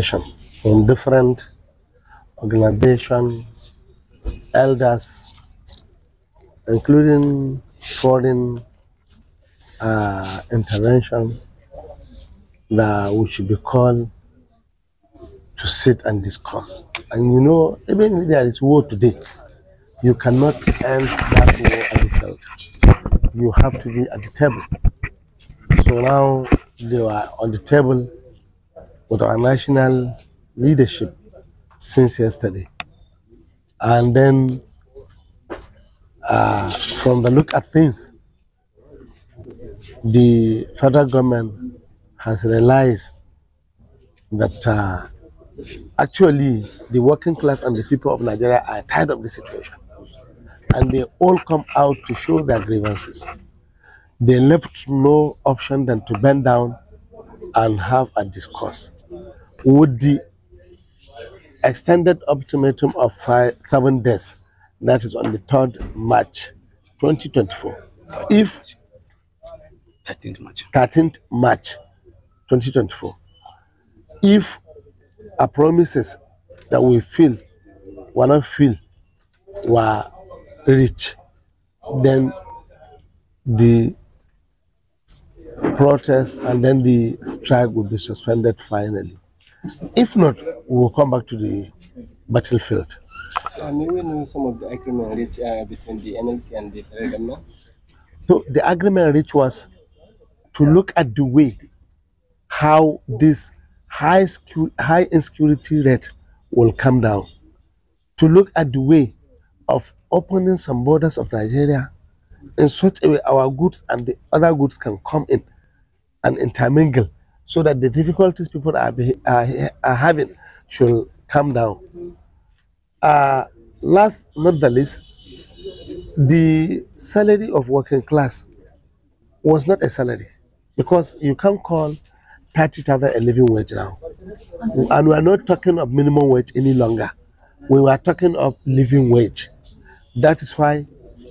from different organizations, elders, including foreign intervention, that we should be called to sit and discuss. And you know, even if there is war today, you cannot end that war at the field. You have to be at the table. So now they are on the table with our national leadership since yesterday. And then from the look at things, the federal government has realized that actually the working class and the people of Nigeria are tired of the situation. And they all come out to show their grievances. They left no option than to bend down and have a discourse. With the extended ultimatum of 7 days, that is on the 3rd March 2024. If 13th March 2024, if a promises that we feel were reached, then the protest and then the strike will be suspended finally. If not, we will come back to the battlefield. May we know some of the agreement reached between the NLC and the federal government? So the agreement reached was to look at the way how this high insecurity rate will come down, to look at the way of opening some borders of Nigeria in such a way our goods and the other goods can come in and intermingle, so that the difficulties people are having should come down. Last not the least, the salary of working class was not a salary, because you can't call 30,000 a living wage now. And we are not talking of minimum wage any longer. We were talking of living wage. That is why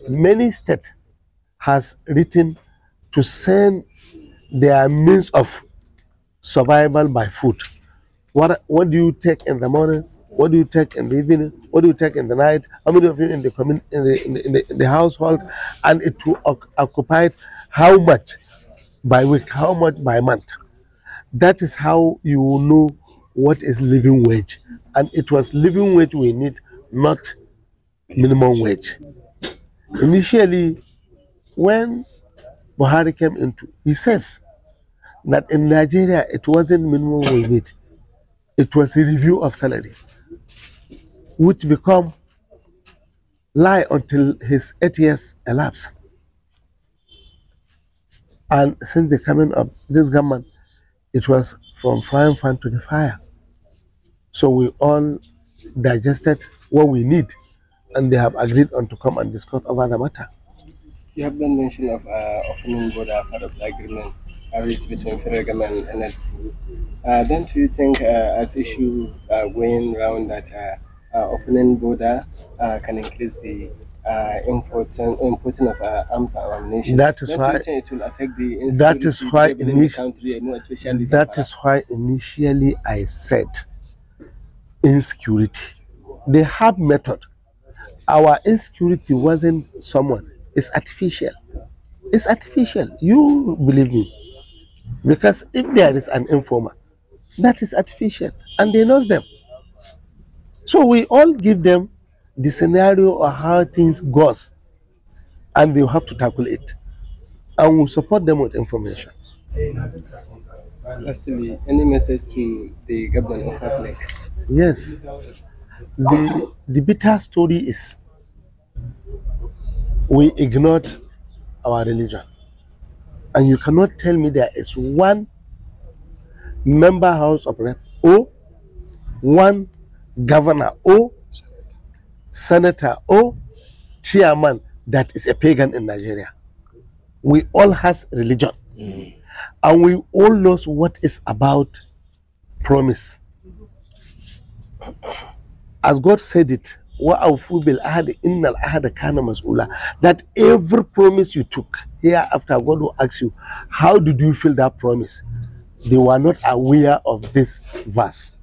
many states has written to send their means of survival by food. What do you take in the morning? What do you take in the evening? What do you take in the night? How many of you in the household? And it will occupy how much by week, how much by month. That is how you will know what is living wage. And it was living wage we need, not minimum wage. Initially, when Buhari came into, he says that in Nigeria it wasn't minimum we need, it was a review of salary, which become lie until his 8 years elapsed. And since the coming of this government, it was from frying pan to the fire. So we all digested what we need, and they have agreed on to come and discuss over the matter. You have been mentioned of opening border part of the agreement reached between federal government and NLC. Don't you think, as issues are going around, that opening border can increase the importing of arms and ammunition? That is why you think it will affect the insecurity in the country, especially that is why initially I said insecurity. They have method. Our insecurity wasn't someone. It's artificial. It's artificial. You believe me. Because if there is an informer, that is artificial. And they know them. So we all give them the scenario of how things goes. And they have to tackle it. And we'll support them with information. Lastly, any message to the government of Republic? Yes. The bitter story is we ignored our religion. And you cannot tell me there is one member house of rep or one governor or senator or chairman that is a pagan in Nigeria. We all has religion. And we all know what is about promise. As God said it, that every promise you took, hereafter God will ask you, how did you feel that promise? They were not aware of this verse.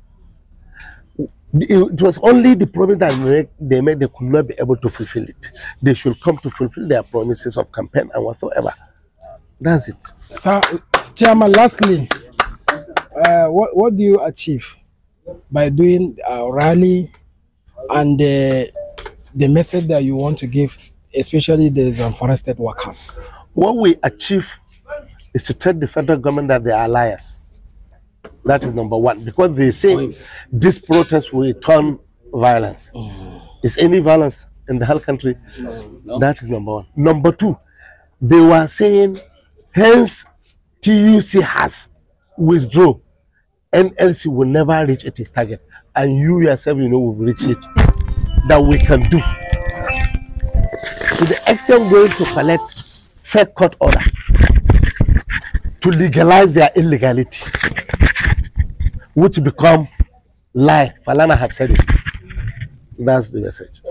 It was only the promise that they made, they could not be able to fulfill it. They should come to fulfill their promises of campaign and whatsoever. That's it. Sir, Chairman, lastly, what do you achieve by doing a rally and the message that you want to give, especially the unforested workers? What we achieve is to tell the federal government that they are liars. That is number one, because they say this protest will turn violence. Is any violence in the whole country? No. That is number one. Number two, they were saying, hence TUC has withdrawn. NLC will never reach its target. And you yourself, you know, will reach it. That we can do. To the extent going to collect fake court order to legalize their illegality, which become lie. Falana have said it. That's the message.